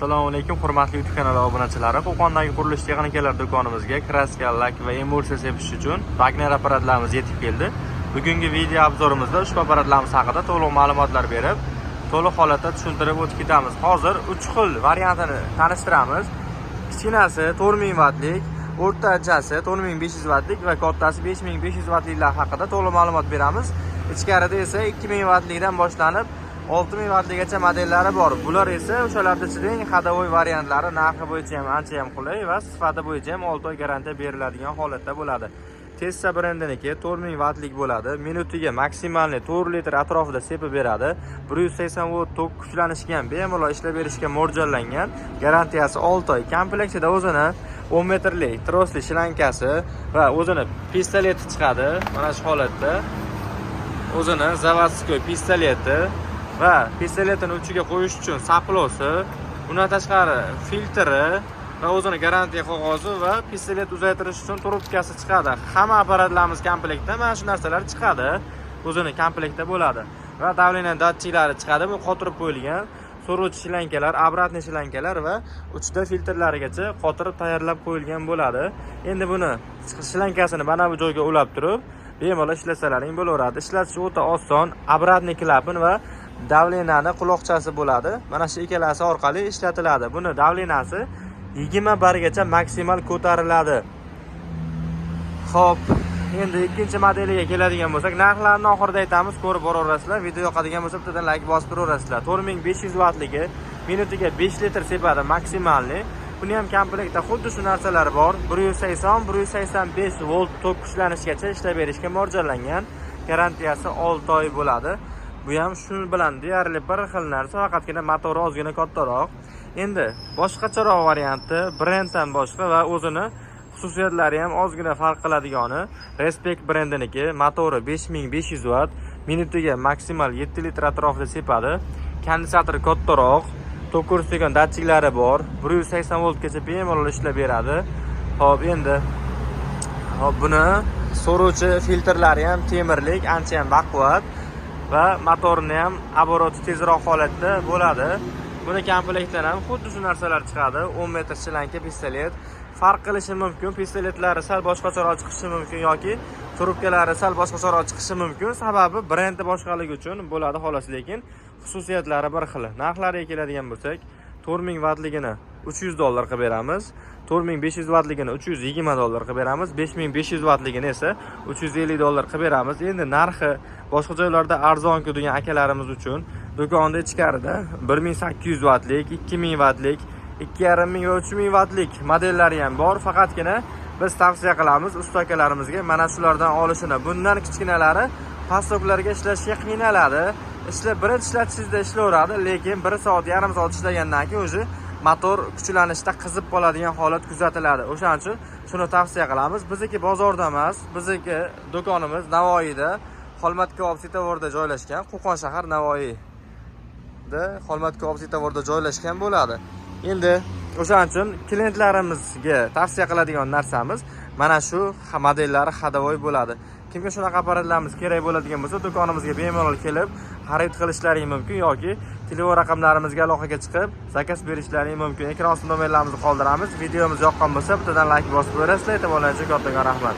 Assalomu alaykum, hurmatli YouTube kanali obunachilari. Qo'qondagi qurilish texnikalar do'konimizga kraska, lak va emulsiya sepish uchun Wagner apparatlarimiz yetib keldi. Bugungi video obzorimizda ushbu apparatlarimiz haqida to'liq ma'lumotlar berib, to'liq holatda tushuntirib o'tib ketamiz. Hozir 3 xil variantini tanishtiramiz. Kichkinasi 4000 wattlik, o'rtachasi 4500 wattlik va kattasi 5500 wattliklar haqida to'liq ma'lumot beramiz. Ichkarida esa 2000 wattlikdan boshlanib 6000 wattligacha modellari bor. Bular esa o'shalarda eng hadavoy variantlari, narxi bo'yicha ham ancha ham qulay va sifati bo'yicha ham 6 oy garantiya beriladigan holatda bo'ladi. Tessa brendiniki 4000 wattlik bo'ladi. Minutiga maksimalni 4 litr atrofida sepib beradi. 180 volt tok kuchlanishiga ham bemalol ishlab berishga mo'ljallangan. Garantiyasi 6 oy. Komplektida o'zini 10 metrlik trosli shalankasi va o'zini pistoleti chiqadi. Mana shu holatda o'zini zavodskoy pistoleti va pistoletini uchiga qo'yish uchun saplosi, undan tashqari filtri va o'zini garantiya qog'ozi va pistolet uzaytirish uchun trubkasi chiqadi. Hamma apparatlarimiz komplektda mana shu narsalar chiqadi. O'zini komplektda bo'ladi va davleniya datchiklari chiqadi. Bu qotirib qo'yilgan so'rovchi shlankalar, obratniy shlankalar va uchda filtrlarigacha qotirib tayyorlab qo'yilgan bo'ladi. Endi buni shlankasini mana bu joyga ulab turib, bemalol ishlasalaring bo'laveradi. Ishlatish o'ta oson. Obratniy klapin va davleniyani quloqchasi bo'ladi. Mana shu ikkalasi orqali ishlatiladi. Buni davleniyasi 20 bargacha maksimal ko'tariladi. Xo'p, endi ikkinchi modeliga keladigan bo'lsak, narxlarni oxirida aytamiz, ko'rib boraverasizlar. Video yoqadigan bo'lsa, bittadan like bosib turaverasizlar. 4500 wattligi, minutiga 5 litr sepadi maksimalni. Buni ham komplektda xuddi shu narsalar bor. 180-185 volt tok kuchlanishigacha ishlab berishga mo'ljallangan. Garantiyasi 6 oy bo'ladi. Bu ham shu bilan deyarli bir xil narsa, faqatgina motori ozgina kattaroq. Endi boshqacharoq varianti, brenddan boshqa va o'zini xususiyatlari ham ozgina farq qiladigani Respect brendiniki, motori 5500 watt, minutiga maksimal 7 litr atrofida sepadi. Kondensatori kattaroq, tok ko'rsatgan datchiklari bor, 180 voltgacha bemalol ishlab beradi. Xo'p, endi buni so'rovchi filtrlari ham temirlik, ancha ham baquvvat va motorni ham oboroti tezroq holatda bo'ladi. Buni komplektdan ham xuddi shu narsalar chiqadi. 10 metr shlanka, pistolet. Farq qilishi mumkin. Pistoletlari sal boshqacharoq chiqishi mumkin yoki trubkalari sal boshqacharoq chiqishi mumkin. Sababi brendi boshqaligi uchun bo'ladi xolos, lekin xususiyatlari bir xil. Narxlariga keladigan bo'lsak, 4000 wattligini $300 qilib beramiz. 4500 wattligini $320 qilib beramiz. 5500 wattligini esa $350 qilib beramiz. Endi narxi boshqa joylarda arzon-ku degan akalarimiz uchun do'konda ichkarida 1800 wattlik, 2000 wattlik, 2500 va 3000 wattlik modellari ham bor. Faqatgina biz tavsiya qilamiz usta akalarimizga mana shulardan olishini. Bundan kichkinalari pastoklarga ishlashga qiynaladi. Birinchi ishlatishingizda ishlayveradi, lekin 1 soat, yarim soat ishlagandan keyin o'zi motor kuchlanishda qizib qoladigan holat kuzatiladi. O'shaning uchun shuni tavsiya qilamiz. Bizniki bozorda emas, bizniki do'konimiz Navoiyda, Xolmat Kebab svetoforida joylashgan, Qo'qon shahar Navoiyda Xolmat Kebab svetoforida joylashgan bo'ladi. Endi o'shaning uchun klientlarimizga tavsiya qiladigan narsamiz mana shu modellari hadavoy bo'ladi. Kimga shunaqa apparatlarimiz kerak bo'ladigan bo'lsa, do'konimizga bemalol kelib xarid qilishlari mumkin yoki telefon raqamlarimizga aloqaga chiqib zakaz berishlari mumkin. Ekran ostida nomerlarimizni qoldiramiz. Videomiz yoqqan bo'lsa, bittadan like bosib qo'yasizlar. E'tiborlaringiz uchun kattakon rahmat.